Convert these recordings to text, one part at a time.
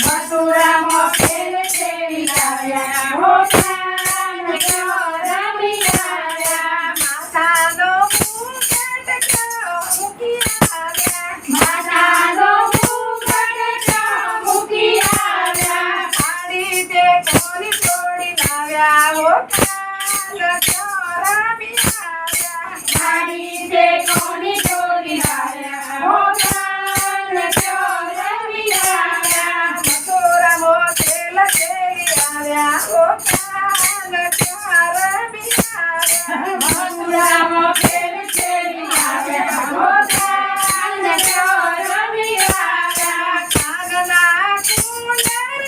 મથુરામાં ખેલ ખેલી આવ્યા હો કાન રમી આવ્યા માથાનો મુગટ મૂકી આવ્યા માતાનો મુગટ મૂકી આવ્યા આડી તે કોની છોડી લાવ્યા હો કાન રમી આવ્યા મારી તે કોની ચોરી આવ્યા હો કાન રમી આવ્યા મથુરામાં ખેલ ખેલી આવ્યા હો કાન રમી આવ્યા મથુરામાં ખેલ ખેલી આવ્યા હો કાન રમી આવ્યા કાનના કુંડર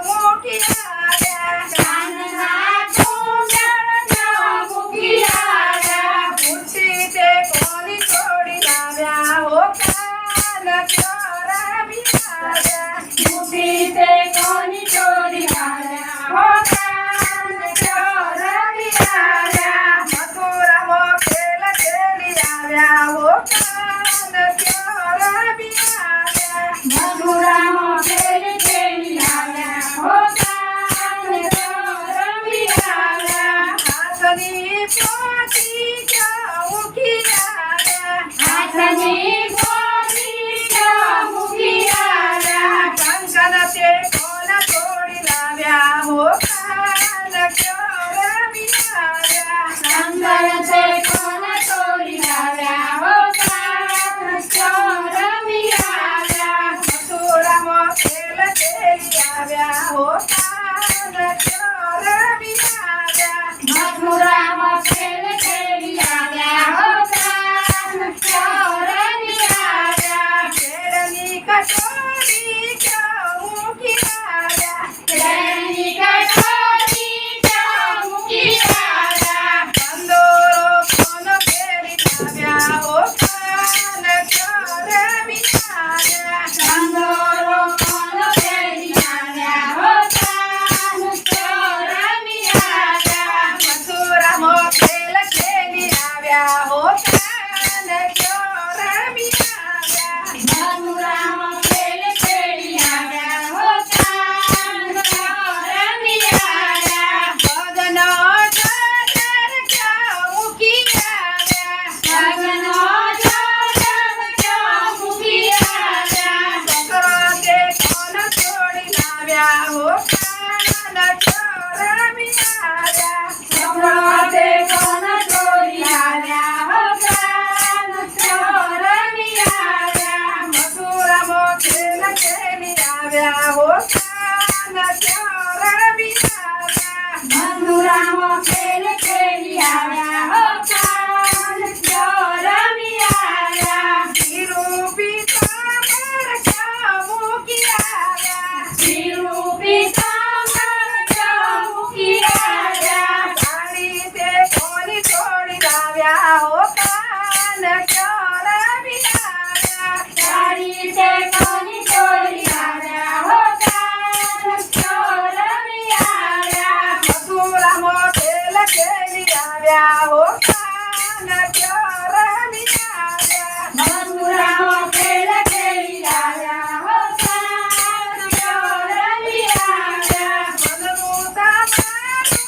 મૂકી આવ્યા કાનના કુંડળ મૂકી આવ્યા પૂછી તે કોની છોડી લાવ્યા હો કાન રમી આવ્યા મુઠી તે કોની ચોરી આવ્યા હો કાન રમી આવ્યા મથુરામાં ખેલ ખેલી આવ્યા હો કાન રમી આવ્યા મથુરામાં ખેલ ખેલી આવ્યા હો કાન રમી આવ્યા હાથની પોતી મૂકી આવ્યા હાથની ગોળી મૂકી આવ્યા કંકન તે કોન છોડી લાવ્યા હો કાન રમી આવ્યા શંકર તે કોન ચોરી આવ્યા હો કાન રમી આવ્યા મથુરામાં ખેલ ખેલી આવ્યા હો કાન રમી આવ્યા મથુરામાં ખેલ ખેલી આવ્યા હો કાન રમી આવ્યા કેળની કટોરી મૂકી આવ્યા કેળની કટોરી મૂકી આવ્યા કંદોરો કોન ફેરી આવ્યા હો કાન રમી આવ્યા કંદોરો કોન ફેરી આવ્યા હો કાન રમી આવ્યા મથુરામાં ખેલ ખેલી આવ્યા હો કાન રમી આવ્યા મથુરામાં ખેલ ખેલી આવ્યા હો કાન રમી આવ્યા ભગનો ચાદર મૂકી આવ્યા લગ્નનો ચાદર મૂકી આવ્યા છોકરો તે કોન છોડી લાવ્યા હો કાન રમી આવ્યા છોકરો તે કોન ચોરી આવ્યા હો કાન રમી આવ્યા મથુરામાં ખેલ ખેલી આવ્યા હો કાન રમી આવ્યા મથુરામાં ખેલ ખેલી આવ્યા હો કાન રમી આવ્યા ધીરું પિતાંબર મૂકી આવ્યા શિરું પિતાંબર મૂકી આવ્યા સાડી તે કોની છોડી લાવ્યા હો કાન રમી આવ્યા સાડી તે કોની ચોરી આવ્યા હો કાન રમી આવ્યા મથુરામાં ખેલ ખેલી આવ્યા હો કાન રમી આવ્યા મથુરામાં ખેલ ખેલી આવ્યા હો કાન રમી આવ્યા મનનું તમારું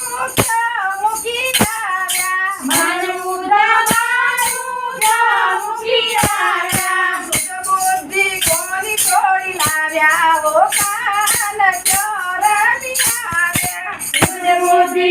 મૂકી આવ્યા મનનું તમારું મૂકી આવ્યા બુદ્ધિ કોની છોડી લાવ્યા હો કાન રમી આવ્યા બુદ્ધિ